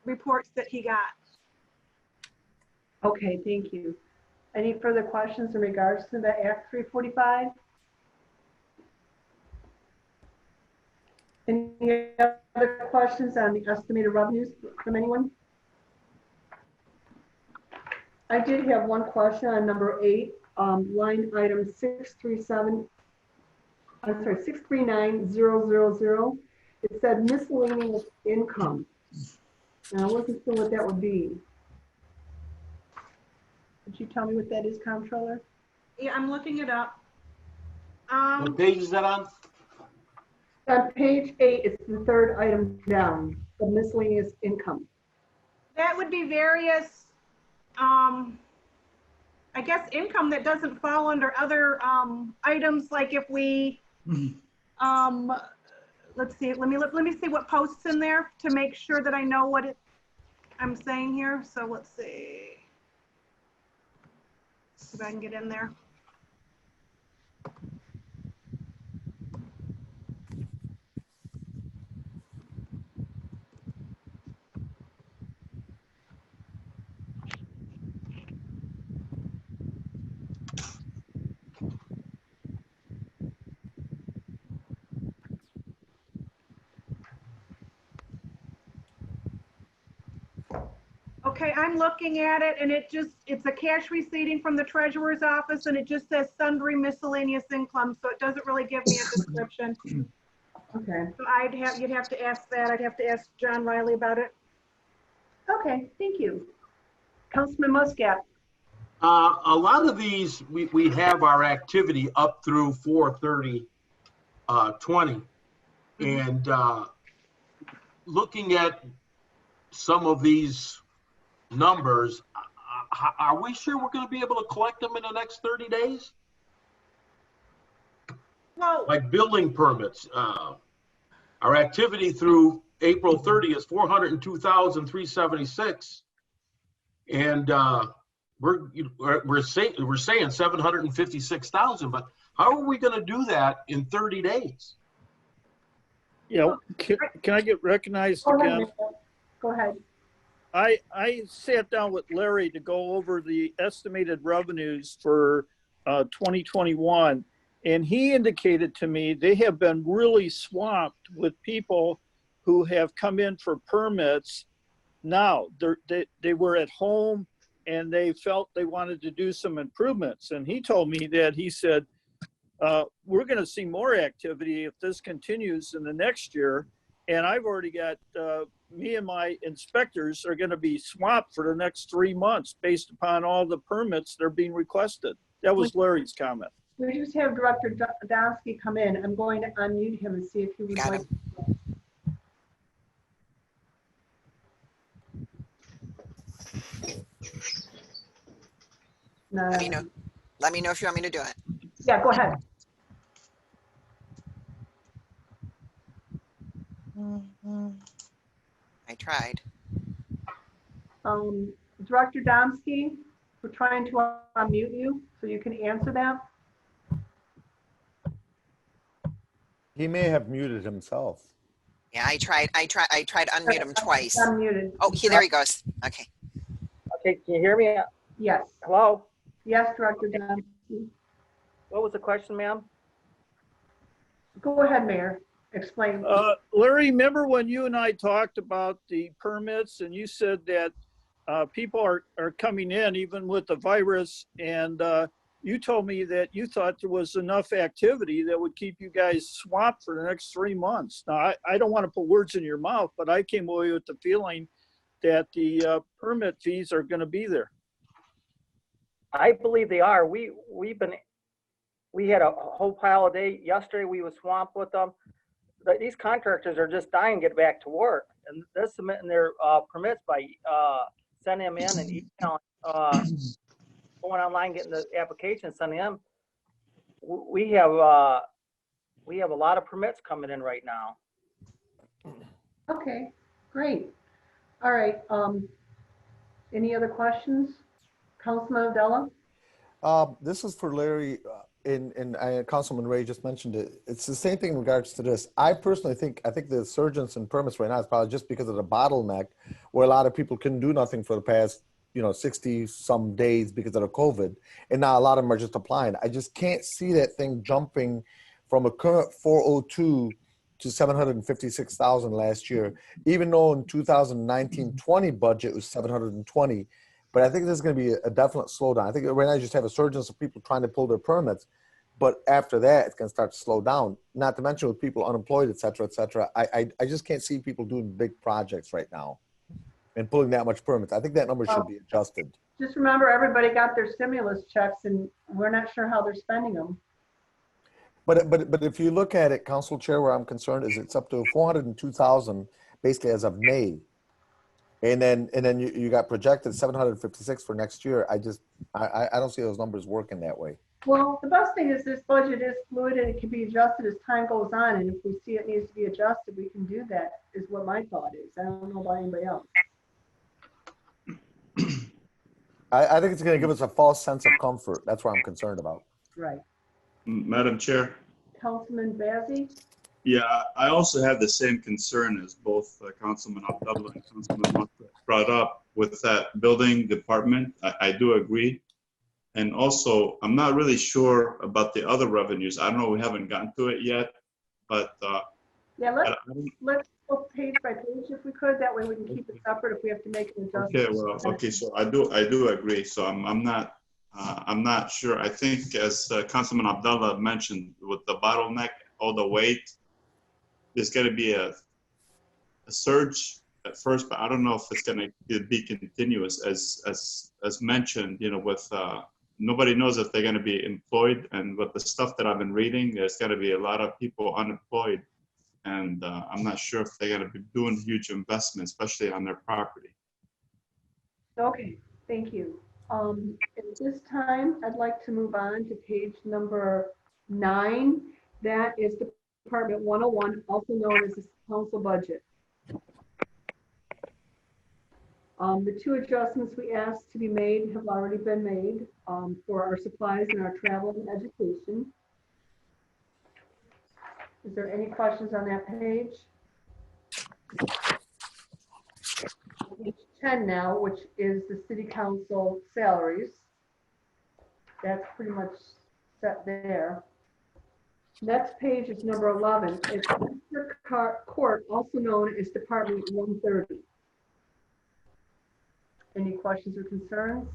reports that he got. Okay, thank you. Any further questions in regards to the Act 345? Any other questions on the estimated revenues from anyone? I did have one question on number 8, line item 637. I'm sorry, 639000. It said miscellaneous income. And I wasn't sure what that would be. Could you tell me what that is, Comptroller? Yeah, I'm looking it up. What page is that on? On page 8, it's the third item down, the miscellaneous income. That would be various, I guess, income that doesn't fall under other items. Like if we, let's see. Let me see what posts in there to make sure that I know what I'm saying here. So let's see if I can get in there. Okay, I'm looking at it and it's a cash receipting from the treasurer's office and it just says sundry miscellaneous income. So it doesn't really give me a description. Okay. So you'd have to ask that. I'd have to ask John Riley about it. Okay, thank you. Councilman Muscat. A lot of these, we have our activity up through 4/30/20. And looking at some of these numbers, are we sure we're going to be able to collect them in the next 30 days? Well, Like building permits, our activity through April 30th is 402,376, and we're saying 756,000. But how are we going to do that in 30 days? Yeah, can I get recognized again? Go ahead. I sat down with Larry to go over the estimated revenues for 2021, and he indicated to me they have been really swamped with people who have come in for permits. Now they were at home and they felt they wanted to do some improvements, and he told me that he said we're going to see more activity if this continues in the next year. And I've already got, me and my inspectors are going to be swamped for the next 3 months based upon all the permits that are being requested. That was Larry's comment. We just have Director Donsky come in. I'm going to unmute him and see if he would like. No. Let me know if you want me to do it. Yeah, go ahead. I tried. Director Domsky, we're trying to unmute you so you can answer that. He may have muted himself. Yeah, I tried unmute him twice. Unmuted. Oh, there he goes. Okay. Okay, can you hear me? Yes. Hello? Yes, Director Domsky. What was the question, ma'am? Go ahead, Mayor. Explain. Larry, remember when you and I talked about the permits and you said that people are coming in even with the virus, and you told me that you thought there was enough activity that would keep you guys swamped for the next 3 months. Now, I don't want to put words in your mouth, but I came away with the feeling that the permit fees are going to be there. I believe they are. We had a whole pile of day yesterday. We were swamped with them. These contractors are just dying to get back to work, and they're submitting their permits by sending them in and going online, getting the application, sending them. We have a lot of permits coming in right now. Okay, great. All right. Any other questions? Councilman Abdullah? This is for Larry. Councilman Ray just mentioned it. It's the same thing in regards to this. I personally think the surgeons and permits right now is probably just because of the bottleneck, where a lot of people couldn't do nothing for the past 60 some days because of the COVID, and now a lot of them are just applying. I just can't see that thing jumping from a current 402 to 756,000 last year, even though in 2019-20 budget was 720. But I think there's going to be a definite slowdown. I think right now you just have a surge of people trying to pull their permits, but after that it's going to start to slow down. Not to mention with people unemployed, et cetera, et cetera. I just can't see people doing big projects right now and pulling that much permits. I think that number should be adjusted. Just remember, everybody got their stimulus checks, and we're not sure how they're spending them. But if you look at it, Council Chair, where I'm concerned is it's up to 402,000 basically as of May. And then you got projected 756 for next year. I don't see those numbers working that way. Well, the best thing is this budget is fluid and it can be adjusted as time goes on. And if we see it needs to be adjusted, we can do that, is what my thought is. I don't know about anybody else. I think it's going to give us a false sense of comfort. That's what I'm concerned about. Right. Madam Chair. Councilman Bazey? Yeah, I also have the same concern as both Councilman Abdullah and Councilman Mata brought up with that building department. I do agree. And also, I'm not really sure about the other revenues. I don't know, we haven't gotten to it yet, but yeah, let's go page by page if we could. That way we can keep it separate if we have to make an adjustment. Okay, well, okay, so I do agree. So I'm not sure. I think as Councilman Abdullah mentioned, with the bottleneck, all the weight, there's going to be a surge at first, but I don't know if it's going to be continuous. As mentioned, with nobody knows if they're going to be employed, and with the stuff that I've been reading, there's going to be a lot of people unemployed, and I'm not sure if they're going to be doing huge investments, especially on their property. Okay, thank you. At this time, I'd like to move on to page number 9. That is Department 101, also known as the council budget. The 2 adjustments we asked to be made have already been made for our supplies and our travel and education. Is there any questions on that page? Page 10 now, which is the city council salaries. That's pretty much set there. Next page is number 11. It's District Court, also known as Department 130. Any questions or concerns?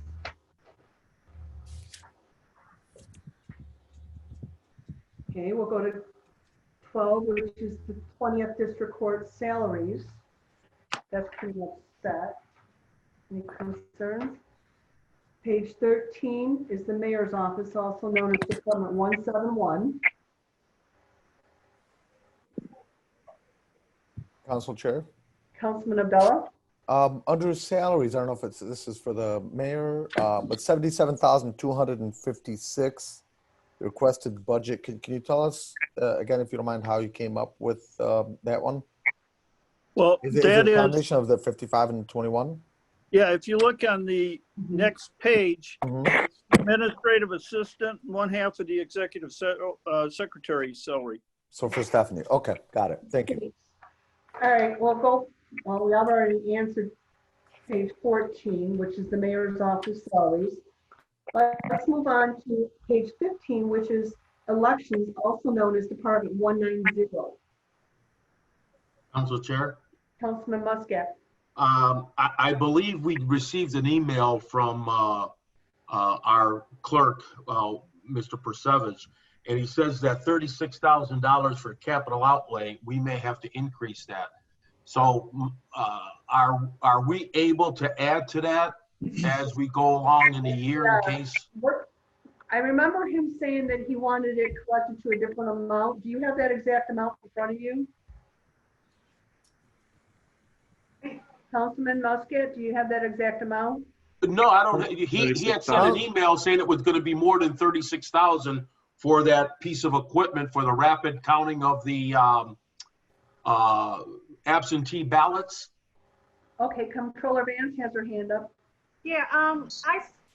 Okay, we'll go to 12, which is the 20th District Court salaries. That's pretty much set. Any concerns? Page 13 is the mayor's office, also known as Department 171. Council Chair. Councilman Abdullah? Under salaries, I don't know if this is for the mayor, but 77,256 requested budget. Can you tell us again, if you don't mind, how you came up with that one? Well, Is it a combination of the 55 and 21? Yeah, if you look on the next page, administrative assistant, 1/2 of the executive secretary salary. So for Stephanie. Okay, got it. Thank you. All right, well, we have already answered page 14, which is the mayor's office salaries. Let's move on to page 15, which is elections, also known as Department 190. Council Chair. Councilman Muscat. I believe we received an email from our clerk, Mr. Persevich, and he says that $36,000 for capital outlay, we may have to increase that. So are we able to add to that as we go along in the year in case? I remember him saying that he wanted it collected to a different amount. Do you have that exact amount in front of you? Councilman Muscat, do you have that exact amount? No, I don't. He had sent an email saying it was going to be more than 36,000 for that piece of equipment for the rapid counting of the absentee ballots. Okay, Comptroller Vance has her hand up. Yeah,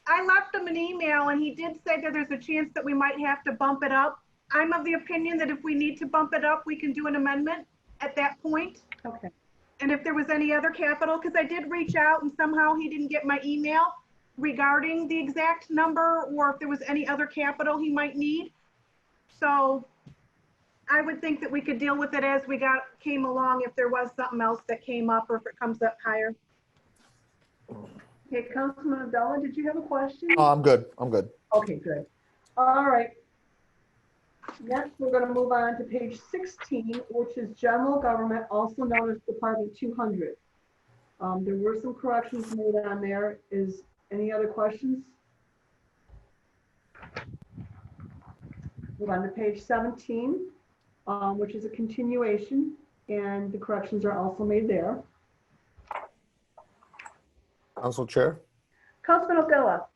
I left him an email and he did say that there's a chance that we might have to bump it up. I'm of the opinion that if we need to bump it up, we can do an amendment at that point. Okay. And if there was any other capital, because I did reach out and somehow he didn't get my email regarding the exact number or if there was any other capital he might need. So I would think that we could deal with it as we came along if there was something else that came up or if it comes up higher. Okay, Councilman Abdullah, did you have a question? I'm good. I'm good. Okay, good. All right. Next, we're going to move on to page 16, which is general government, also known as Department 200. There were some corrections made on there. Is any other questions? Move on to page 17, which is a continuation, and the corrections are also made there. Council Chair, Councilman Abdullah.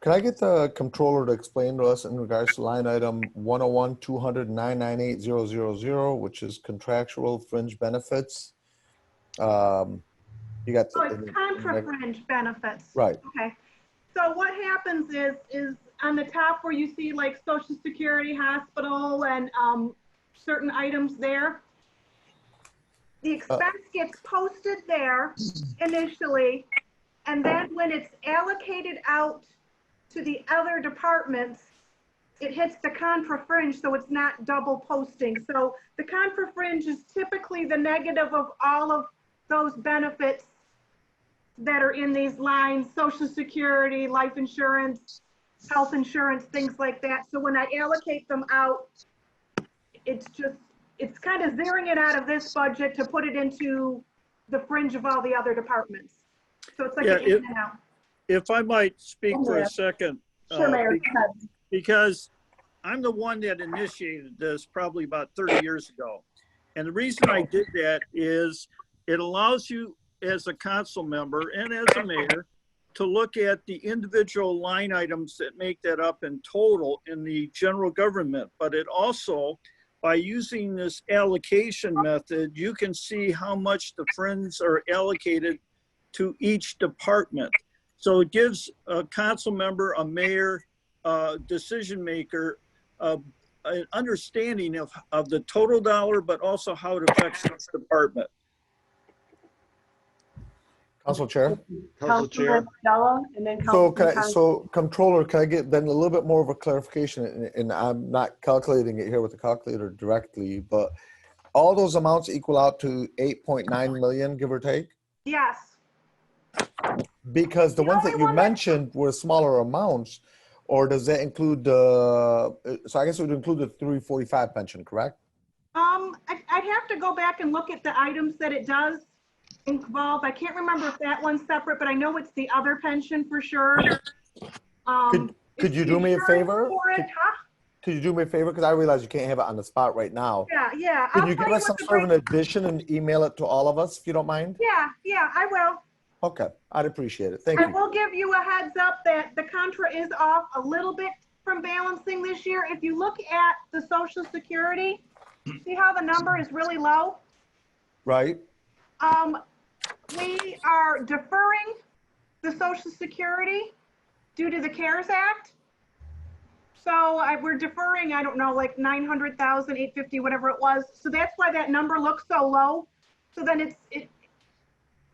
can I get the controller to explain to us in regards to line item 101-200-998-000, which is contractual fringe benefits? You got So it's contra fringe benefits. right. Okay. So what happens is on the top where you see like Social Security, hospital, and certain items there, the expense gets posted there initially, and then when it's allocated out to the other departments, it hits the contra fringe, so it's not double posting. So the contra fringe is typically the negative of all of those benefits that are in these lines: Social Security, life insurance, health insurance, things like that. So when I allocate them out, it's kind of zeroing it out of this budget to put it into the fringe of all the other departments. So it's like an in and out. If I might speak for a second. Sure, Mayor. Because I'm the one that initiated this probably about 30 years ago. And the reason I did that is it allows you as a council member and as a mayor to look at the individual line items that make that up in total in the general government. But it also, by using this allocation method, you can see how much the fringes are allocated to each department. So it gives a council member, a mayor, decision maker, an understanding of the total dollar, but also how it affects each department. Council Chair. Council Chair. Abdullah, and then Controller, can I get then a little bit more of a clarification? And I'm not calculating it here with the calculator directly, but all those amounts equal out to 8.9 million, give or take? Yes. Because the ones that you mentioned were smaller amounts, or does that include so I guess it would include the 345 pension, correct? I'd have to go back and look at the items that it does involve. I can't remember if that one's separate, but I know it's the other pension for sure. Could you do me a favor? Could you do me a favor? Because I realize you can't have it on the spot right now. Yeah. Can you give us some sort of an addition and email it to all of us if you don't mind? Yeah, I will. Okay, I'd appreciate it. Thank you. I will give you a heads up that the contra is off a little bit from balancing this year. If you look at the Social Security, see how the number is really low? Right. We are deferring the Social Security due to the CARES Act. So we're deferring, I don't know, like 900,000, 850, whatever it was. So that's why that number looks so low. So then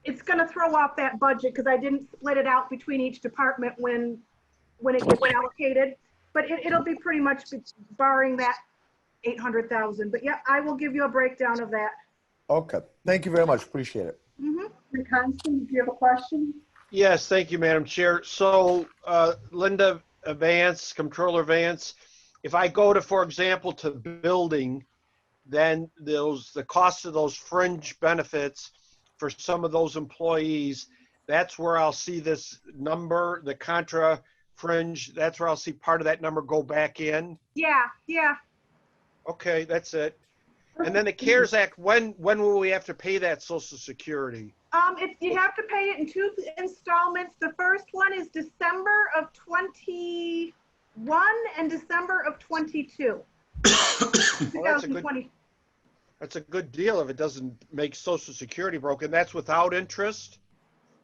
it's going to throw off that budget because I didn't split it out between each department when it gets allocated. But it'll be pretty much barring that 800,000. But yeah, I will give you a breakdown of that. Okay, thank you very much. Appreciate it. Constance, do you have a question? Yes, thank you, Madam Chair. So Linda Vance, Controller Vance, if I go to, for example, to building, then the cost of those fringe benefits for some of those employees, that's where I'll see this number, the contra fringe, that's where I'll see part of that number go back in? Yeah. Okay, that's it. And then the CARES Act, when will we have to pay that Social Security? You have to pay it in 2 installments. The first one is December of 21 and December of 22. Well, that's a good deal if it doesn't make Social Security broken. That's without interest?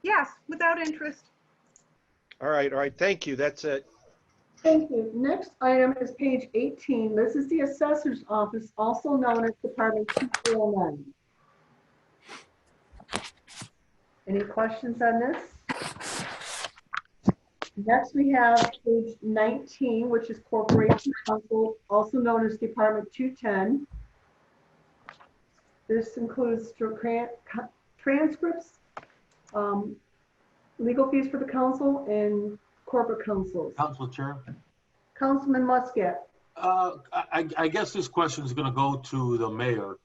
Yes, without interest. All right, thank you, that's it. Thank you. Next item is page 18. This is the Assessor's Office, also known as Department 209. Any questions on this? Next, we have page 19, which is Corporation Counsel, also known as Department 210. This includes transcripts, legal fees for the council, and corporate counsels. Council Chair. Councilman Muscat. I guess this question is going to go to the mayor.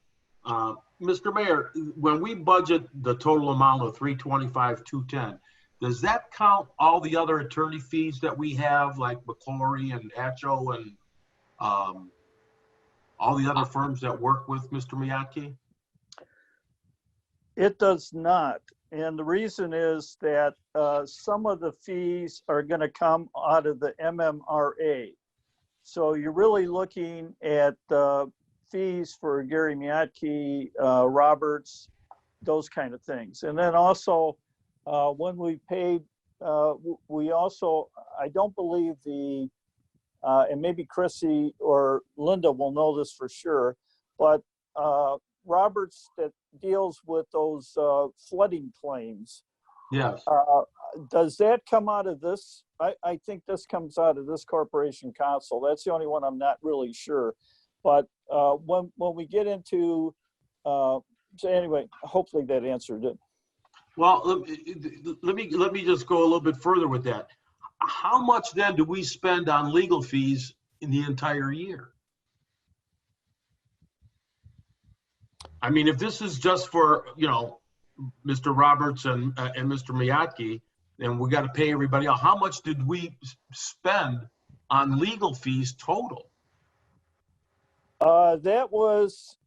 Mr. Mayor, when we budget the total amount of 325, 210, does that count all the other attorney fees that we have, like McClory and Atcho and all the other firms that work with Mr. Miyake? It does not. And the reason is that some of the fees are going to come out of the MMRA. So you're really looking at fees for Gary Miyake, Roberts, those kind of things. And then also when we paid, we also, I don't believe and maybe Chrissy or Linda will know this for sure, but Roberts that deals with those flooding claims. Yes. Does that come out of this? I think this comes out of this corporation council. That's the only one I'm not really sure. But when we get into, so anyway, hopefully that answered it. Well, let me just go a little bit further with that. How much then do we spend on legal fees in the entire year? I mean, if this is just for, you know, Mr. Roberts and Mr. Miyake, then we got to pay everybody else. How much did we spend on legal fees total? That was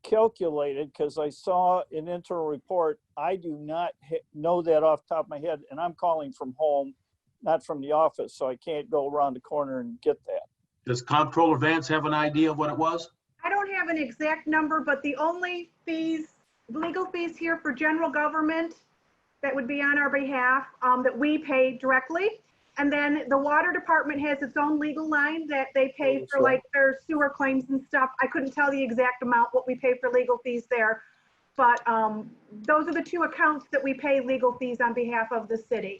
calculated because I saw an internal report. I do not know that off the top of my head, and I'm calling from home, not from the office, so I can't go around the corner and get that. Does Comptroller Vance have an idea of what it was? I don't have an exact number, but the only fees, legal fees here for general government that would be on our behalf, that we pay directly. And then the water department has its own legal line that they pay for like their sewer claims and stuff. I couldn't tell the exact amount what we pay for legal fees there. But those are the two accounts that we pay legal fees on behalf of the city.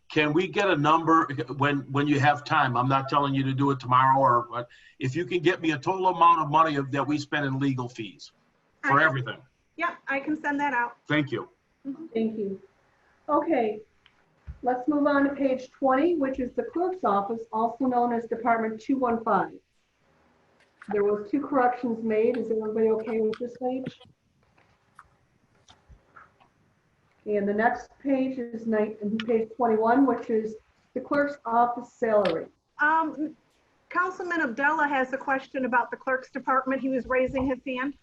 Can we get a number when you have time? I'm not telling you to do it tomorrow, or what. If you can get me a total amount of money that we spend in legal fees for everything. Yeah, I can send that out. Thank you. Thank you. Okay, let's move on to page 20, which is the clerk's office, also known as Department 215. There was 2 corrections made. Is everybody okay with this page? And the next page is page 21, which is the clerk's office salary. Councilman Abdullah has a question about the clerk's department. He was raising his hand.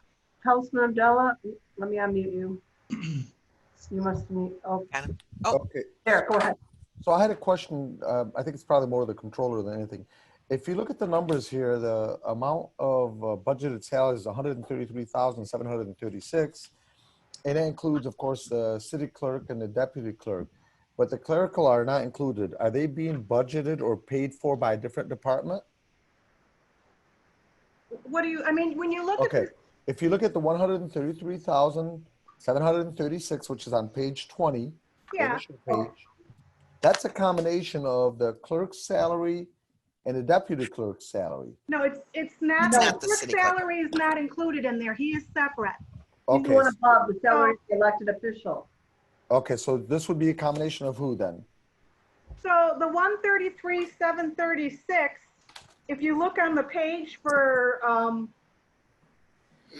Councilman Abdullah, let me unmute you. You must mute. Oh. Okay. There, go ahead. So I had a question. I think it's probably more the controller than anything. If you look at the numbers here, the amount of budgeted salaries is 133,736. And that includes, of course, the city clerk and the deputy clerk. But the clerical are not included. Are they being budgeted or paid for by a different department? What do you, I mean, when you look at this, if you look at the 133,736, which is on page 20, yeah, the initial page, that's a combination of the clerk's salary and the deputy clerk's salary. no, it's not. It's not The the clerk's city clerk. salary is not included in there. He is separate. He's Okay. one above the salary of the elected official. Okay, so this would be a combination of who then? So the 133,736, if you look on the page for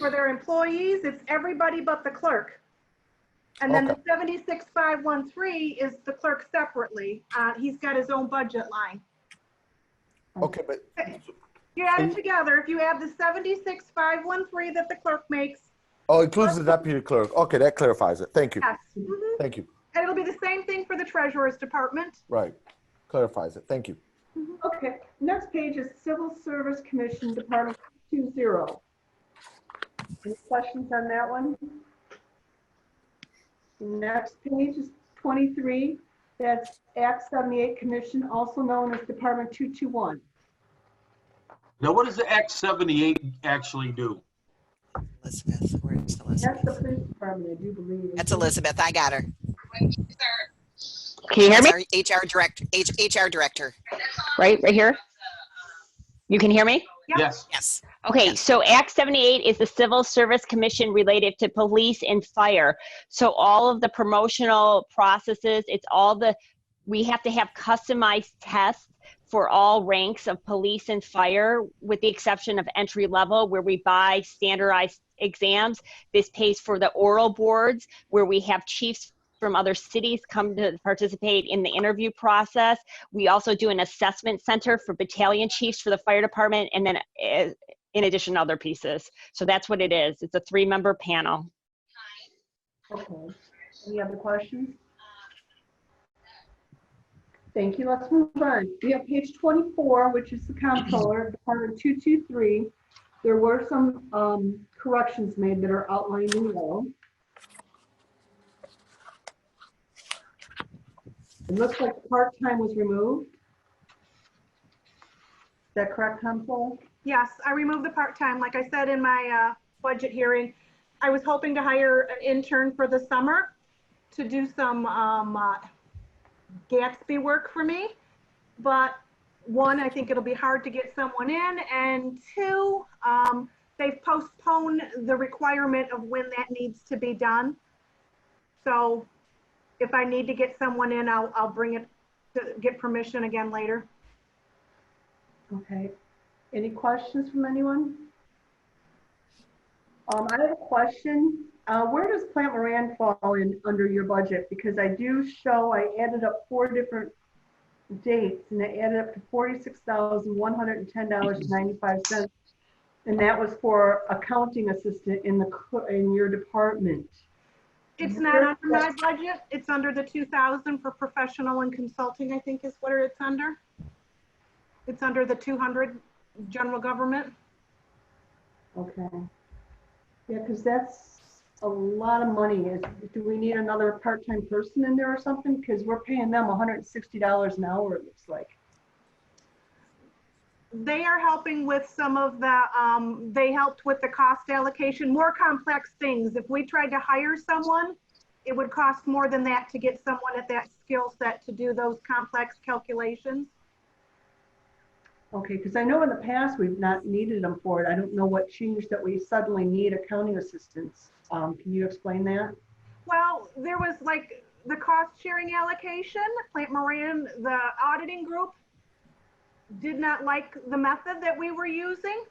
their employees, it's everybody but the clerk. And then the 76,513 is the clerk separately. He's got his own budget line. Okay, but You add it together. If you add the 76,513 that the clerk makes. oh, includes the deputy clerk. Okay, that clarifies it. Thank you. Yes. Thank you. And it'll be the same thing for the treasurer's department. Right. Clarifies it. Thank you. Okay, next page is Civil Service Commission, Department 20. Any questions on that one? Next page is 23, That's Act 78 Commission, also known as Department 221. Now, what does the Act 78 actually do? Elizabeth, where's That's the Elizabeth? police department, I do believe. That's Elizabeth. I got her. Can you hear That's me? our HR director. HR director. Right here? You can hear me? Yep. Yes. Yes. Okay, Yes. so Act 78 is the Civil Service Commission related to police and fire. So all of the promotional processes, we have to have customized tests for all ranks of police and fire, with the exception of entry level, where we buy standardized exams. This pays for the oral boards, where we have chiefs from other cities come to participate in the interview process. We also do an assessment center for battalion chiefs for the fire department, and then in addition to other pieces. So that's what it is. It's a 3-member panel. Okay. Any other questions? Thank you. Let's move on. We have page 24, which is the comptroller, Department 223. There were some corrections made that are outlined in yellow. It looks like part-time was removed. Is that correct, comptroller? Yes, I removed the part-time. Like I said in my budget hearing, I was hoping to hire an intern for the summer to do some Gatsby work for me. But one, I think it'll be hard to get someone in. And two, they've postponed the requirement of when that needs to be done. So if I need to get someone in, I'll bring it to get permission again later. Okay. Any questions from anyone? I have a question. Where does Plant Moran fall in under your budget? Because I do show, I added up 4 different dates and it added up to $46,110.95. And that was for accounting assistant in your department. It's not under my budget. It's under the 2,000 for professional and consulting, I think is what it's under. It's under the 200 general government. Okay. Yeah, because that's a lot of money. Do we need another part-time person in there or something? Because we're paying them $160 an hour, it looks like. They are helping with some of the, they helped with the cost allocation, more complex things. If we tried to hire someone, it would cost more than that to get someone at that skill set to do those complex calculations. Okay, because I know in the past we've not needed them for it. I don't know what changed that we suddenly need accounting assistants. Can you explain that? Well, there was like the cost sharing allocation. Plant Moran, the auditing group, did not like the method that we were using.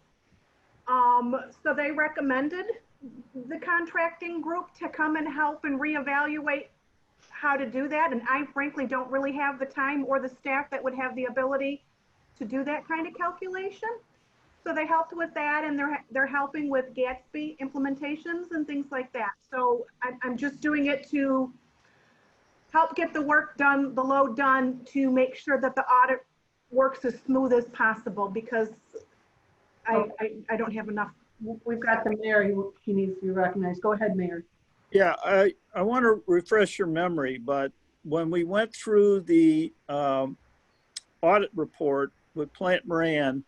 So they recommended the contracting group to come and help and reevaluate how to do that. And I frankly don't really have the time or the staff that would have the ability to do that kind of calculation. So they helped with that, and they're helping with Gatsby implementations and things like that. So I'm just doing it to help get the work done, the load done, to make sure that the audit works as smooth as possible, because I don't have enough. We've got the mayor, he needs to be recognized. Go ahead, Mayor. Yeah, I want to refresh your memory, but when we went through the audit report with Plant Moran,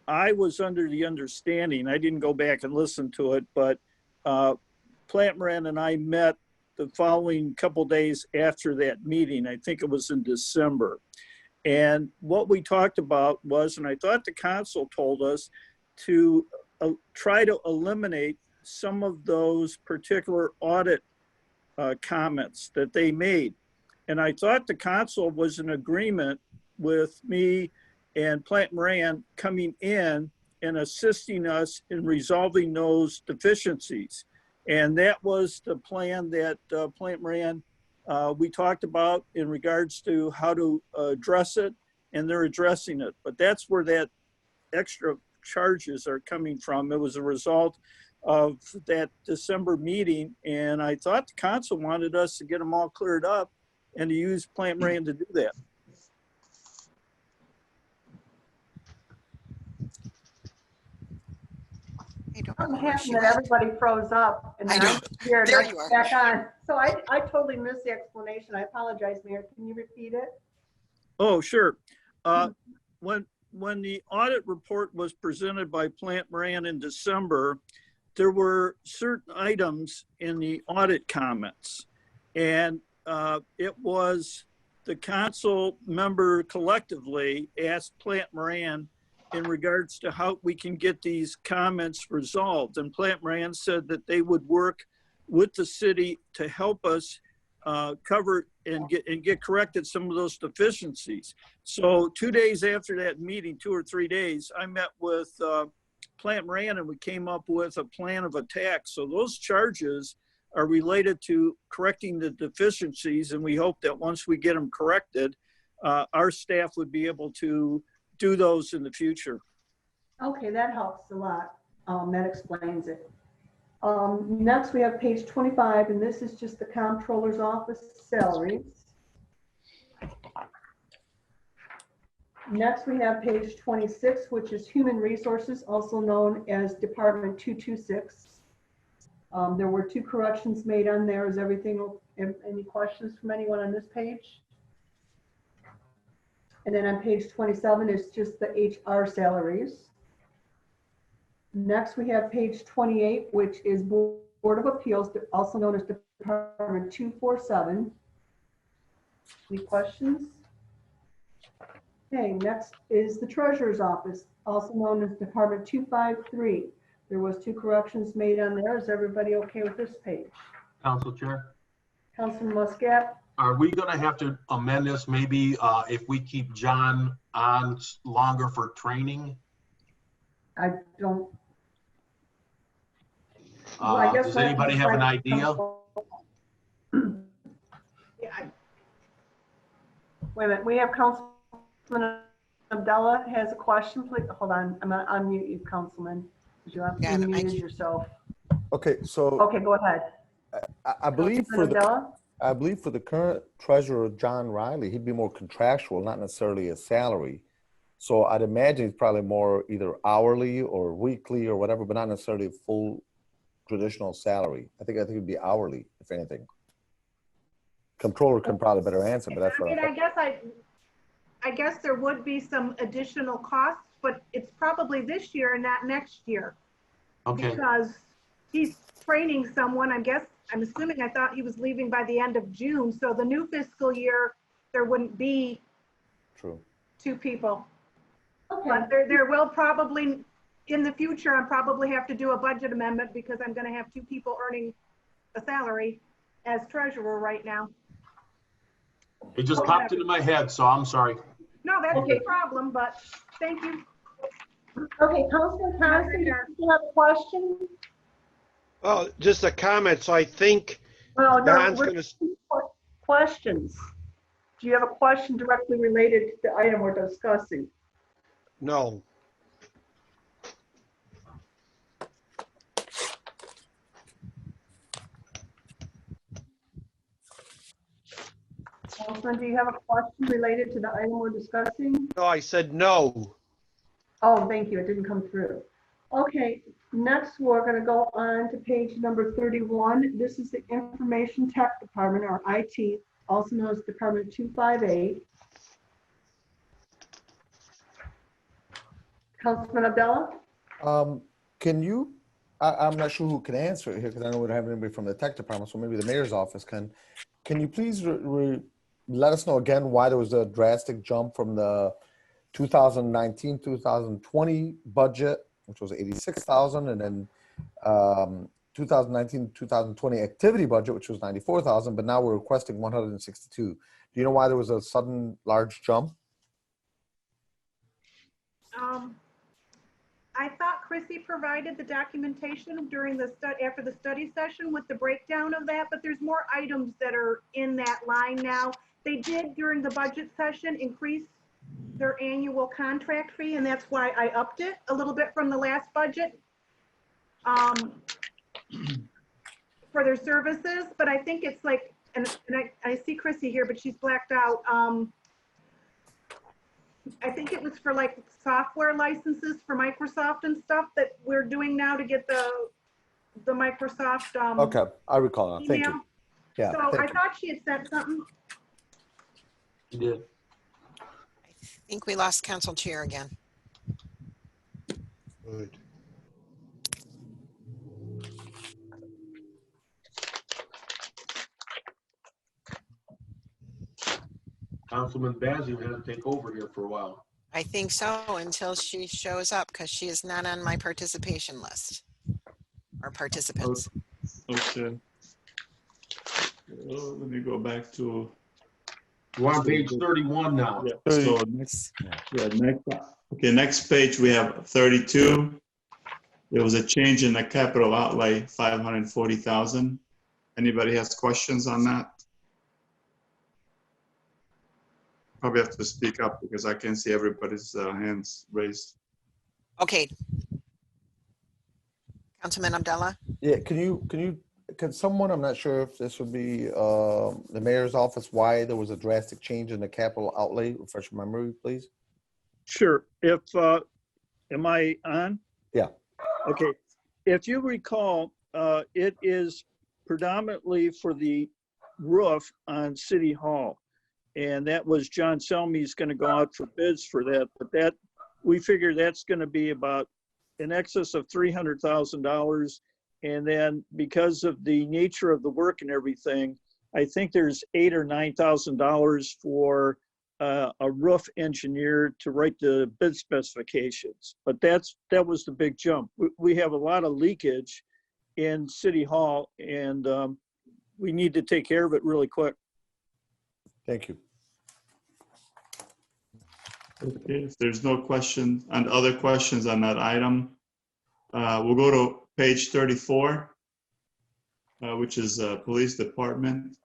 I was under the understanding, I didn't go back and listen to it, but Plant Moran and I met the following couple days after that meeting. I think it was in December. And what we talked about was, and I thought the council told us to try to eliminate some of those particular audit comments that they made. And I thought the council was in agreement with me and Plant Moran coming in and assisting us in resolving those deficiencies. And that was the plan that Plant Moran, we talked about in regards to how to address it, and they're addressing it. But that's where that extra charges are coming from. It was a result of that December meeting, and I thought the council wanted us to get them all cleared up and to use Plant Moran to do that. Something happened that everybody froze up and I now know. I'm here, There now you are. back on. So I totally missed the explanation. I apologize, Mayor. Can you repeat it? Oh, sure. When the audit report was presented by Plant Moran in December, there were certain items in the audit comments. And it was the council member collectively asked Plant Moran in regards to how we can get these comments resolved. And Plant Moran said that they would work with the city to help us cover and get corrected some of those deficiencies. So 2 days after that meeting, 2 or 3 days, I met with Plant Moran and we came up with a plan of attack. So those charges are related to correcting the deficiencies, and we hope that once we get them corrected, our staff would be able to do those in the future. Okay, that helps a lot. That explains it. Next, we have page 25, and this is just the comptroller's office salaries. Next, we have page 26, which is human resources, also known as Department 226. There were 2 corrections made on there. Is everything, any questions from anyone on this page? And then on page 27 is just the HR salaries. Next, we have page 28, which is Board of Appeals, also known as Department 247. Any questions? Okay, next is the Treasurer's Office, also known as Department 253. There was 2 corrections made on there. Is everybody okay with this page? Council Chair, Councilman Muscat? are we gonna have to amend this maybe if we keep John on longer for training? I don't. Well, I guess Does anybody have an idea? Yeah, wait a minute, we have Councilman Abdullah has a question, please. Hold on, I'm gonna unmute you, Councilman. You have Yeah, unmuted yourself. Okay, so Okay, go ahead. I believe for Councilman the Abdullah? I believe for the current treasurer, John Riley, he'd be more contractual, not necessarily a salary. So I'd imagine he's probably more either hourly or weekly or whatever, but not necessarily a full traditional salary. I think it'd be hourly, if anything. Controller can probably better answer, but that's what I mean, I guess there would be some additional costs, but it's probably this year and not next year. Okay, Because he's training someone, I'm assuming, I thought he was leaving by the end of June, so the new fiscal year, there wouldn't be true. 2 people. Okay, But there will probably, in the future, I'll probably have to do a budget amendment because I'm gonna have 2 people earning a salary as treasurer right now. it just popped into my head, so I'm sorry. No, that's no problem, but thank you. okay, Councilman Constant, you have a question? Well, just a comment. So I think Well, no, Don's we're- gonna, questions. Do you have a question directly related to the item we're discussing? no. Councilman, do you have a question related to the item we're discussing? No, I said no. Oh, thank you. It didn't come through. Okay, next we're going to go on to page number 31. This is the Information Tech Department, or IT, also known as Department 258. Councilman Abdullah? Can you, I'm not sure who can answer it here because I know we don't have anybody from the tech department, so maybe the mayor's office can. Can you please let us know again why there was a drastic jump from the 2019-2020 budget, which was 86,000, and then 2019-2020 activity budget, which was 94,000, but now we're requesting 162. Do you know why there was a sudden large jump? I thought Chrissy provided the documentation during the after the study session with the breakdown of that, but there's more items that are in that line now. They did during the budget session increase their annual contract fee, and that's why I upped it a little bit from the last budget for their services. But I think it's like, and I see Chrissy here, but she's blacked out. I think it was for like software licenses for Microsoft and stuff that we're doing now to get the Microsoft, Okay, I recall now. Thank email. you. Yeah, So I thank you. thought she had sent something. You did. I think we lost council chair again. Good. Councilman Bazey had to take over here for a while. I think so, until she shows up, because she is not on my participation list. Or participants. Okay. Let me go back to, We're on page 31 now. yeah, so next, okay, next page, we have 32. There was a change in the capital outlay, 540,000. Anybody has questions on that? Probably have to speak up because I can't see everybody's hands raised. Okay. Councilman Abdullah? Yeah, can someone, I'm not sure if this would be the mayor's office, why there was a drastic change in the capital outlay? Refresh my memory, please. Sure. If, am I on? Yeah. Okay. If you recall, it is predominantly for the roof on City Hall. And that was John Selmy's going to go out for bids for that. But that, we figure that's going to be about in excess of $300,000. And then because of the nature of the work and everything, I think there's $8,000 or $9,000 for a roof engineer to write the bid specifications. But that was the big jump. We have a lot of leakage in City Hall, and we need to take care of it really quick. Thank you. Okay, if there's no questions and other questions on that item, we'll go to page 34, which is Police Department.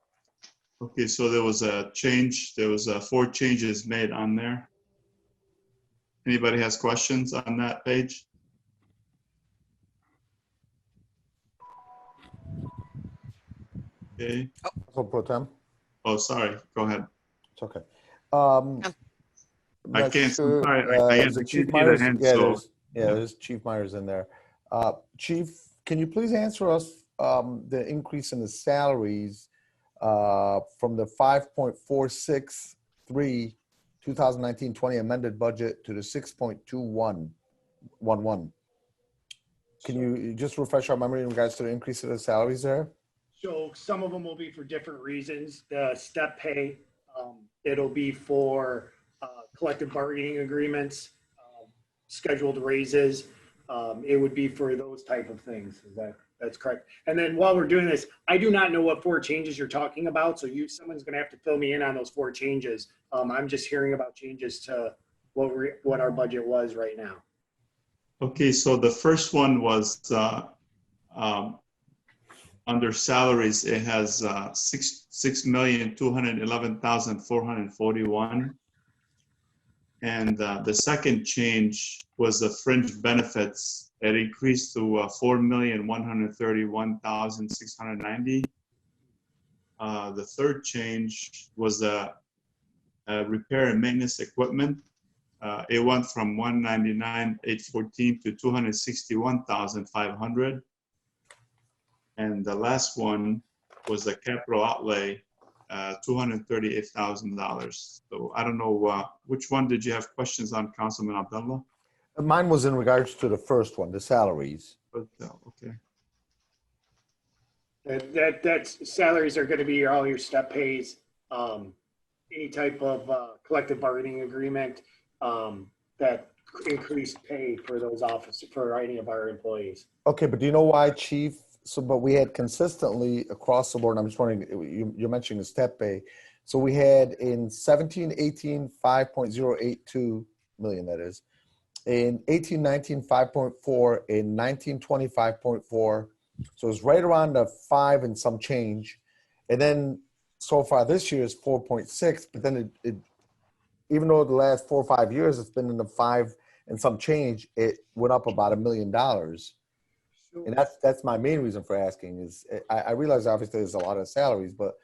Okay, so there was a change. There was 4 changes made on there. Anybody has questions on that page? Okay. Council Pro Tem? Oh, sorry. Go ahead. It's okay. I can't. Sure, Sorry, I is it can't Chief see the Myers? hand, Yeah, so. there's Chief Myers in there. Chief, can you please answer us the increase in the salaries from the 5.463 2019-20 amended budget to the 6.2111? Can you just refresh our memory in regards to the increase of the salaries there? So some of them will be for different reasons. The step pay, it'll be for collective bargaining agreements, scheduled raises. It would be for those type of things. That's correct. And then while we're doing this, I do not know what 4 changes you're talking about. So someone's going to have to fill me in on those 4 changes. I'm just hearing about changes to what our budget was right now. Okay, so the first one was under salaries. It has 6,211,441. And the second change was the fringe benefits. It increased to 4,131,690. The third change was the repair and maintenance equipment. It went from 199,814 to 261,500. And the last one was the capital outlay, $238,000. So I don't know, which one did you have questions on, Councilman Abdullah? Mine was in regards to the first one, the salaries. Okay. That's salaries are going to be all your step pays, any type of collective bargaining agreement that increased pay for those for any of our employees. Okay, but do you know why, Chief? So, but we had consistently across the board, and I'm just wondering, you're mentioning the step pay. So we had in 17-18, 5.082 million, that is. In 18-19, 5.4. In 19-20, 5.4. So it's right around the 5 and some change. And then so far this year is 4.6, but then it even though the last 4 or 5 years it's been in the 5 and some change, it went up about $1 million. And that's my main reason for asking is I realize obviously there's a lot of salaries, but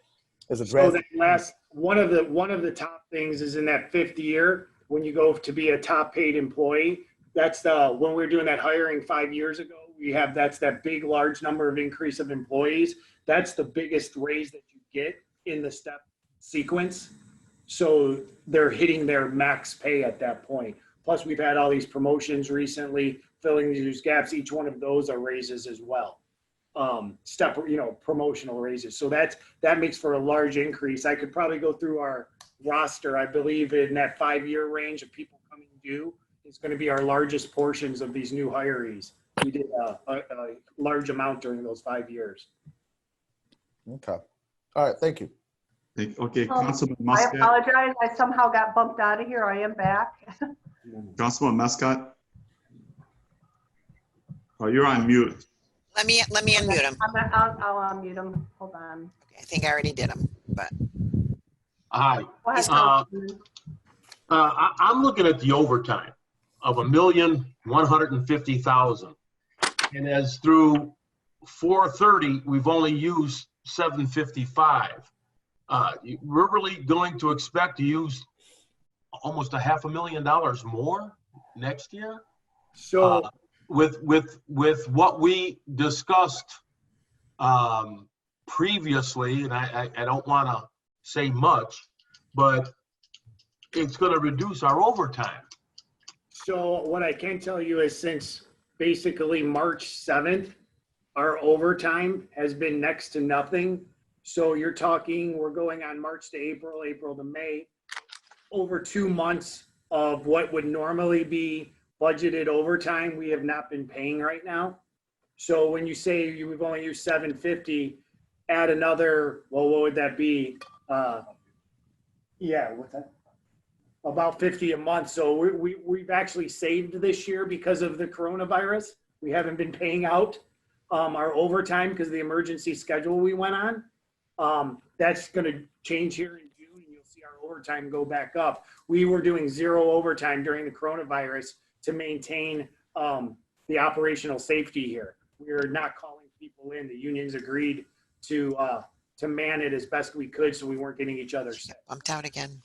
there's a So that last one of the top things is in that 5th year, when you go to be a top paid employee, that's when we were doing that hiring 5 years ago, that's that big, large number of increase of employees. That's the biggest raise that you get in the step sequence. So they're hitting their max pay at that point. Plus we've had all these promotions recently, filling these gaps. Each one of those are raises as well. Promotional raises. So that makes for a large increase. I could probably go through our roster. I believe in that 5-year range of people coming due is going to be our largest portions of these new hirees. We did a large amount during those 5 years. Okay. All right. Thank you. Okay, Councilman I Muscat. apologize. I somehow got bumped out of here. I am back. Councilman Muscat. Oh, you're on mute. Let me unmute him. I'll unmute him. Hold on. Okay, I think I already did him, but Hi. Go ahead, Councilman. I'm looking at the overtime of 1,150,000. And as through 4:30, we've only used 755. We're really going to expect to use almost $500,000 more next year. So with what we discussed previously, and I don't want to say much, but it's going to reduce our overtime. So what I can tell you is since basically March 7th, our overtime has been next to nothing. So you're talking, we're going on March to April, April to May, over 2 months of what would normally be budgeted overtime, we have not been paying right now. So when you say we've only used 750, add another, well, what would that be? Yeah, what's that? About 50 a month. So we've actually saved this year because of the coronavirus. We haven't been paying out our overtime because of the emergency schedule we went on. That's going to change here in June, and you'll see our overtime go back up. We were doing 0 overtime during the coronavirus to maintain the operational safety here. We are not calling people in. The unions agreed to man it as best we could, so we weren't getting each other sick. bumped out again.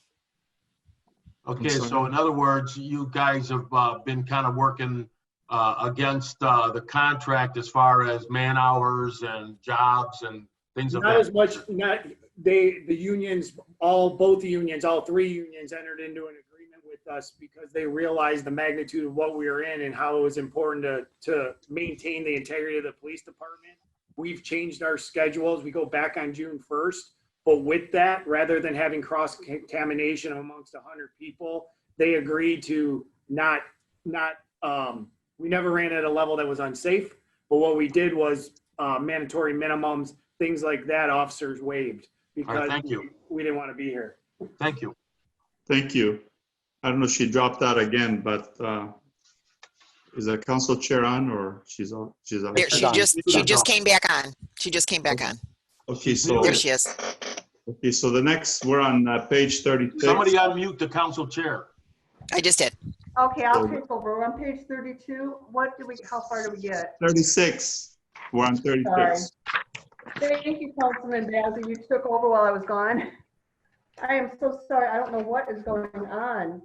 Okay, so in other words, you guys have been kind of working against the contract as far as man hours and jobs and things of Not that. as much, the unions, both the unions, all 3 unions entered into an agreement with us because they realized the magnitude of what we were in and how it was important to maintain the integrity of the police department. We've changed our schedules. We go back on June 1st. But with that, rather than having cross-contamination amongst 100 people, they agreed to not we never ran at a level that was unsafe. But what we did was mandatory minimums, things like that, officers waived because right, thank you. We didn't want to be here. Thank you. Thank you. I don't know if she dropped out again, but is the council chair on or she's out? She's out. There, she just came back on. She just came back on. Okay, so There she is. okay, so the next we're on page 36. Somebody unmute the council chair. I just did. Okay, I'll take over. We're on page 32. How far do we get? 36. We're on 36. Sorry. Thank you, Councilman Bazey. You took over while I was gone. I am so sorry. I don't know what is going on.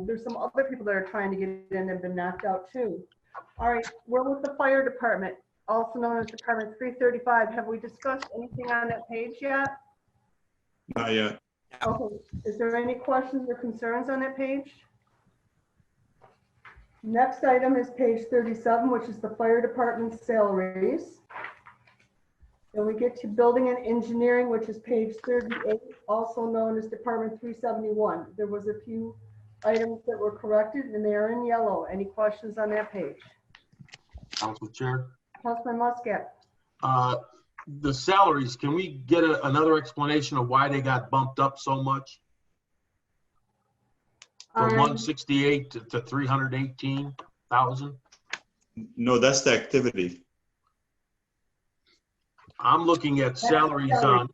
There's some other people that are trying to get in and have been knocked out too. All right, we're with the fire department, also known as Department 335. Have we discussed anything on that page yet? Not yet. Okay, is there any questions or concerns on that page? Next item is page 37, which is the fire department salaries. Then we get to building and engineering, which is page 38, also known as Department 371. There was a few items that were corrected and they are in yellow. Any questions on that page? Council chair. Councilman Muscat. The salaries, can we get another explanation of why they got bumped up so much? From 168 to 318,000? No, that's the activity. I'm looking at salaries on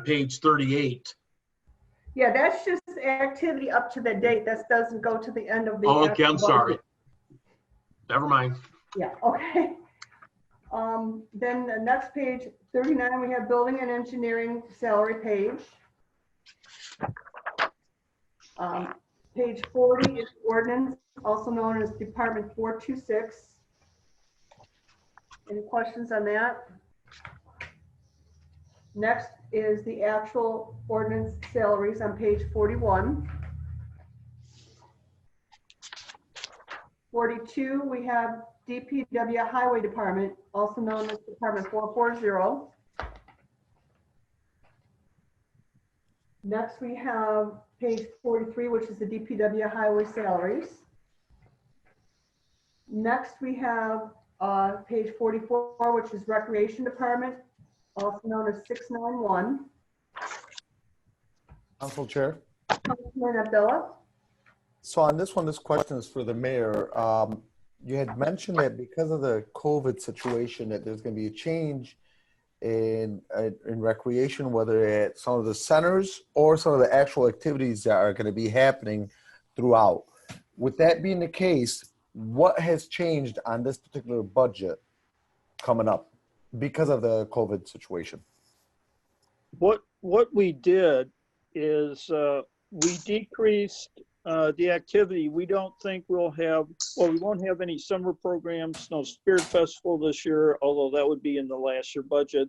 page 38. Yeah, that's just activity up to the date. That doesn't go to the end of the. Oh, okay, I'm sorry. Never mind. Yeah, okay. Then the next page, 39, we have building and engineering salary page. Page 40 is ordinance, also known as Department 426. Any questions on that? Next is the actual ordinance salaries on page 41. 42, we have DPW Highway Department, also known as Department 440. Next, we have page 43, which is the DPW Highway salaries. Next, we have page 44, which is Recreation Department, also known as 691. Council Chair. Councilman Abdullah? So on this one, this question is for the mayor. You had mentioned that because of the COVID situation, that there's going to be a change in recreation, whether at some of the centers or some of the actual activities that are going to be happening throughout. With that being the case, what has changed on this particular budget coming up because of the COVID situation? What we did is we decreased the activity. We don't think we won't have any summer programs, no Spirit Festival this year, although that would be in the last year budget.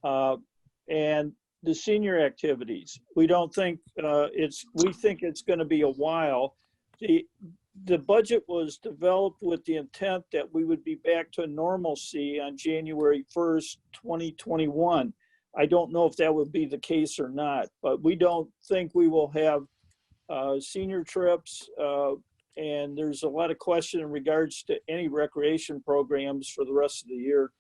And the senior activities, we don't think we think it's going to be a while. The budget was developed with the intent that we would be back to normalcy on January 1st, 2021. I don't know if that would be the case or not, but we don't think we will have senior trips, and there's a lot of question in regards to any recreation programs for the rest of the year.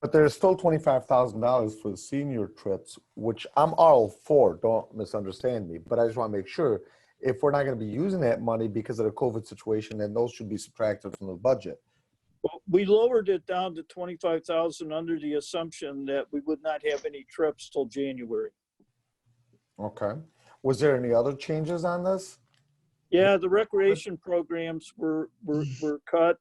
But there's still $25,000 for the senior trips, which I'm all for, don't misunderstand me, but I just want to make sure if we're not going to be using that money because of the COVID situation, then those should be subtracted from the budget. Well, we lowered it down to 25,000 under the assumption that we would not have any trips till January. Okay. Was there any other changes on this? Yeah, the recreation programs were cut,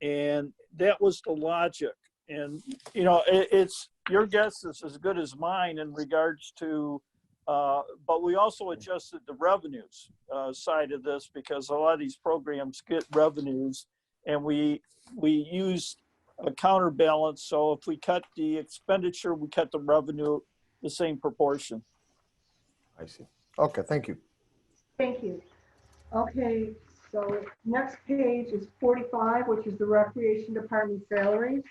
and that was the logic. And, you know, it's your guess is as good as mine in regards to, but we also adjusted the revenues side of this because a lot of these programs get revenues, and we used a counterbalance. So if we cut the expenditure, we cut the revenue the same proportion. I see. Okay, thank you. Thank you. Okay, so next page is 45, which is the Recreation Department salaries.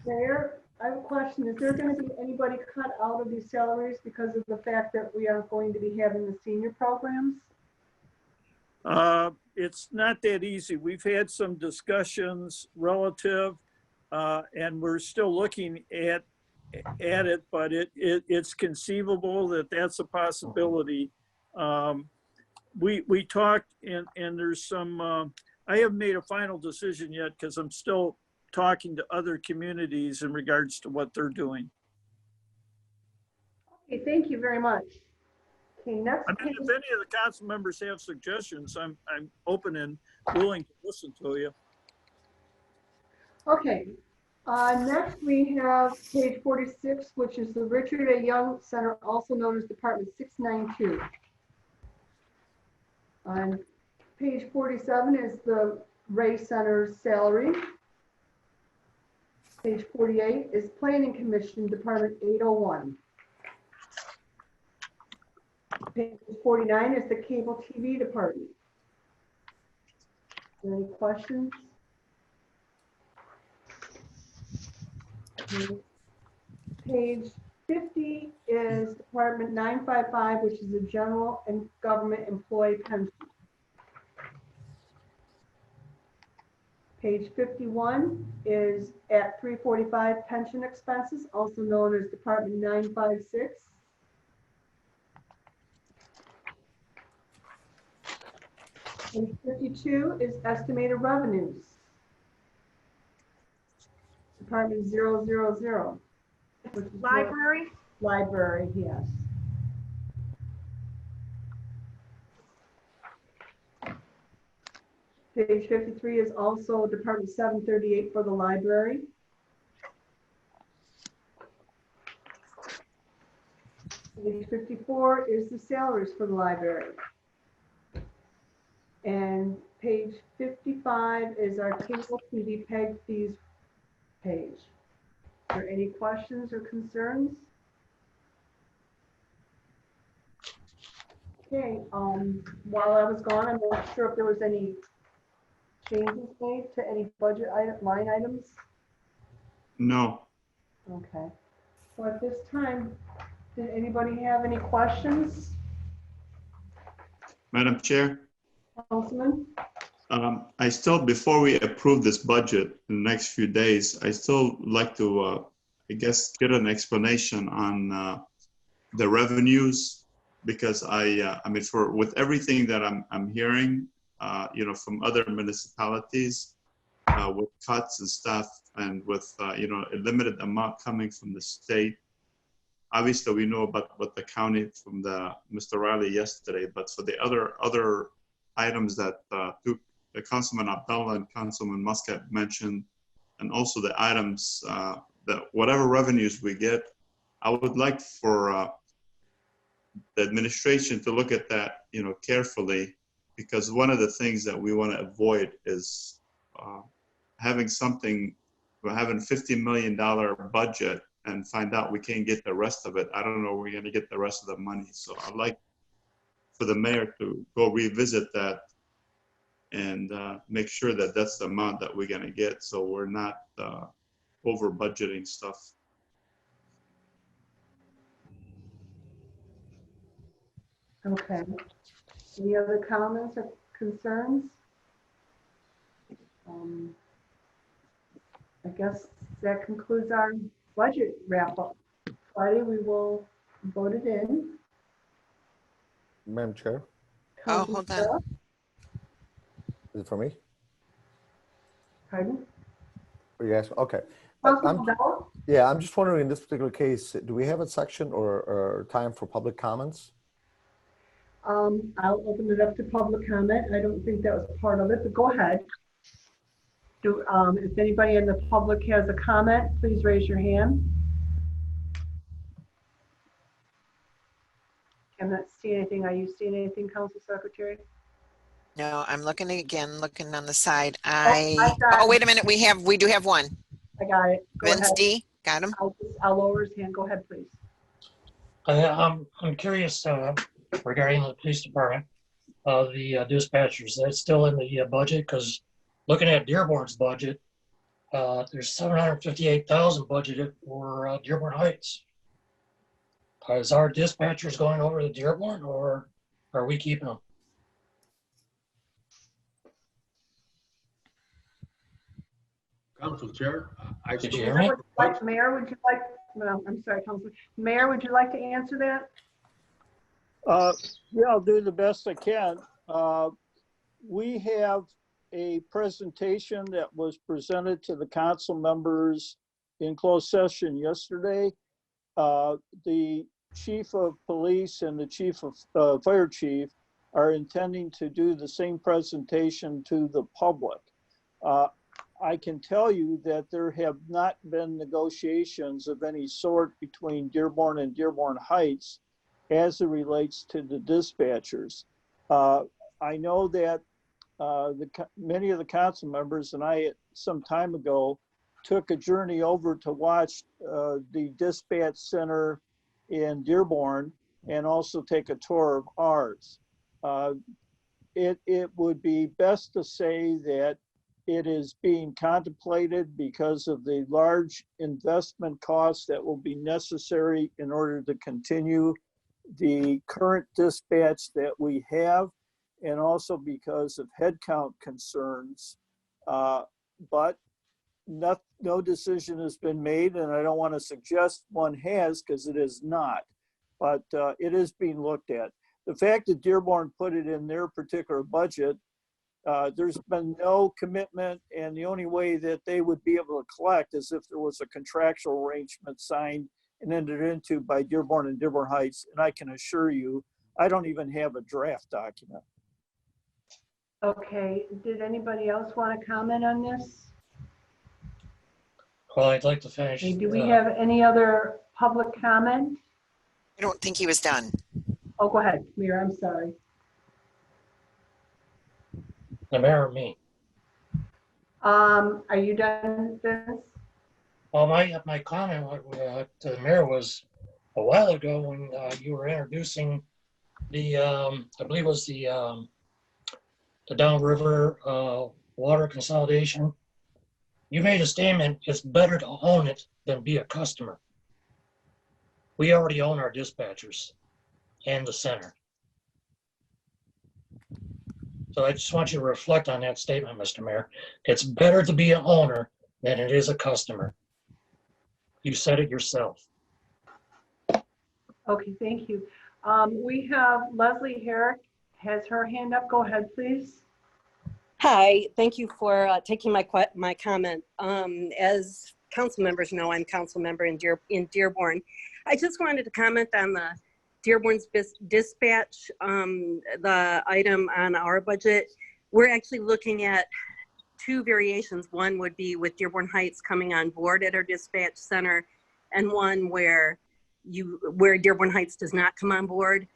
There, I have a question. Is there going to be anybody cut out of these salaries because of the fact that we are going to be having the senior programs? It's not that easy. We've had some discussions relative, and we're still looking at it, but it's conceivable that that's a possibility. We talked, and there's some, I haven't made a final decision yet because I'm still talking to other communities in regards to what they're doing. Okay, thank you very much. Okay, next I mean, if any of the council members have suggestions, I'm open and willing to listen to you. Okay, next we have page 46, which is the Richard A. Young Center, also known as Department 692. On page 47 is the Ray Center's salary. Page 48 is Planning Commission, Department 801. Page 49 is the Cable TV Department. Any questions? Page 50 is Department 955, which is the General and Government Employee Pension. Page 51 is at 345 pension expenses, also known as Department 956. Page 52 is estimated revenues. Department 000. Which is Library? Library, yes. Page 53 is also Department 738 for the library. Page Page 54 is the salaries for the library. And page 55 is our cable TV PEG fees page. Are there any questions or concerns? Okay, while I was gone, I'm not sure if there was any changes made to any budget line items. No. Okay. So at this time, did anybody have any questions? Madam Chair, Councilman? I still, before we approve this budget in the next few days, I still like to, I guess, get an explanation on the revenues, because I mean, with everything that I'm hearing, you know, from other municipalities, with cuts and stuff, and with you know, a limited amount coming from the state. Obviously, we know about what the county from Mr. Riley yesterday, but for the other items that the Councilman Abdallah and Councilman Muscat mentioned, and also the items that whatever revenues we get, I would like for the administration to look at that, you know, carefully, because one of the things that we want to avoid is having $50 million budget and find out we can't get the rest of it. I don't know where we're going to get the rest of the money. So I'd like for the mayor to go revisit that and make sure that that's the amount that we're going to get, so we're not over budgeting stuff. Okay. Any other comments or concerns? I guess that concludes our budget wrap up. Friday, we will vote it in. Madam Chair, Oh, hold on. is it for me? Pardon? Or you ask? Okay. Councilman Bell? Yeah, I'm just wondering, in this particular case, do we have a section or time for public comments? I'll open it up to public comment. I don't think that was part of it, but go ahead. If anybody in the public has a comment, please raise your hand. I'm not seeing anything. Are you seeing anything, Council Secretary? No, I'm looking again, looking on the side. Oh, Wait a minute. We do have one. I got it. Go Vince ahead. D. Got him. I'll lower his hand. Go ahead, please. I'm curious regarding the police department, the dispatchers. That's still in the budget, because looking at Dearborn's budget, there's $758,000 budgeted for Dearborn Heights. Is our dispatchers going over to Dearborn, or are we keeping them? Council Chair, Did you hear me? Mayor, would you like, no, I'm sorry, Councilman. Mayor, would you like to answer that? Yeah, I'll do the best I can. We have a presentation that was presented to the council members in closed session yesterday. The chief of police and the chief of fire chief are intending to do the same presentation to the public. I can tell you that there have not been negotiations of any sort between Dearborn and Dearborn Heights as it relates to the dispatchers. I know that many of the council members and I, some time ago, took a journey over to watch the dispatch center in Dearborn and also take a tour of ours. It would be best to say that it is being contemplated because of the large investment costs that will be necessary in order to continue the current dispatch that we have, and also because of headcount concerns. But no decision has been made, and I don't want to suggest one has, because it is not. But it is being looked at. The fact that Dearborn put it in their particular budget, there's been no commitment, and the only way that they would be able to collect is if there was a contractual arrangement signed and entered into by Dearborn and Dearborn Heights. And I can assure you, I don't even have a draft document. Okay, did anybody else want to comment on this? Well, I'd like to finish. Okay, do we have any other public comment? I don't think he was done. Oh, go ahead, Mayor, I'm sorry. The mayor or me? Are you done, Vince? Well, my comment to the mayor was a while ago when you were introducing the, I believe it was the downriver water consolidation. You made a statement, it's better to own it than be a customer. We already own our dispatchers and the center. So I just want you to reflect on that statement, Mr. Mayor. It's better to be an owner than it is a customer. You said it yourself. Okay, thank you. We have Leslie Herrick has her hand up. Go ahead, please. Hi, thank you for taking my comment. As council members know, I'm council member in Dearborn. I just wanted to comment on the Dearborn's dispatch, the item on our budget. We're actually looking at two variations. One would be with Dearborn Heights coming on board at our dispatch center, and one where Dearborn Heights does not come on board.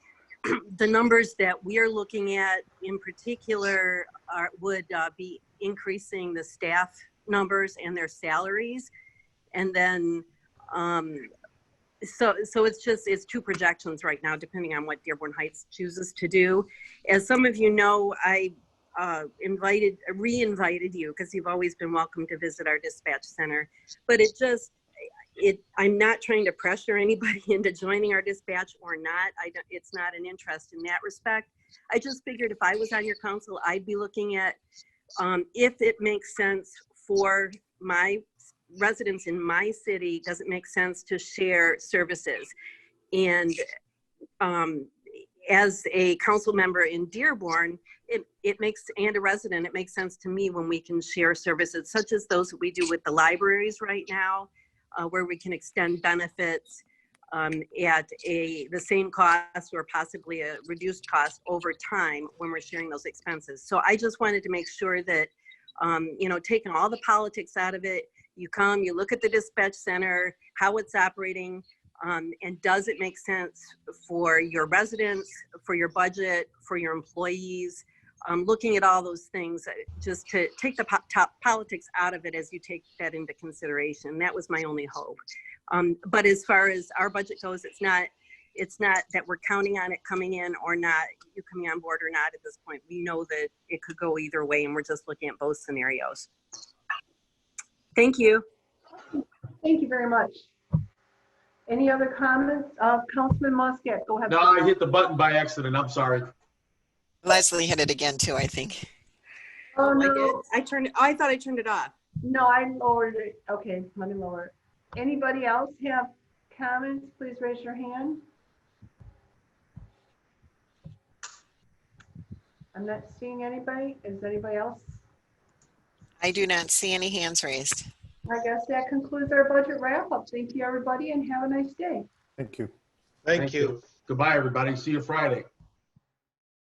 The numbers that we are looking at in particular would be increasing the staff numbers and their salaries. And then, so it's two projections right now, depending on what Dearborn Heights chooses to do. As some of you know, I re-invited you because you've always been welcome to visit our dispatch center, but I'm not trying to pressure anybody into joining our dispatch or not. It's not an interest in that respect. I just figured if I was on your council, I'd be looking at if it makes sense for my residents in my city, does it make sense to share services? And as a council member in Dearborn, it makes, and a resident, it makes sense to me when we can share services such as those that we do with the libraries right now, where we can extend benefits at the same cost or possibly a reduced cost over time when we're sharing those expenses. So I just wanted to make sure that, taking all the politics out of it, you come, you look at the dispatch center, how it's operating, and does it make sense for your residents, for your budget, for your employees, looking at all those things, just to take the top politics out of it as you take that into consideration. That was my only hope. But as far as our budget goes, it's not that we're counting on it coming in or not, you coming on board or not at this point. We know that it could go either way, and we're just looking at both scenarios. Thank you. Thank you very much. Any other comments? Councilman Muscat, go ahead. No, I hit the button by accident. I'm sorry. Leslie hit it again too, I think. Oh, no. I thought I turned it off. No, I lowered it. Okay, let me lower it. Anybody else have comments? Please raise your hand. I'm not seeing anybody. Is anybody else? I do not see any hands raised. I guess that concludes our budget wrap up. Thank you, everybody, and have a nice day. Thank you. Thank you. Goodbye, everybody. See you Friday.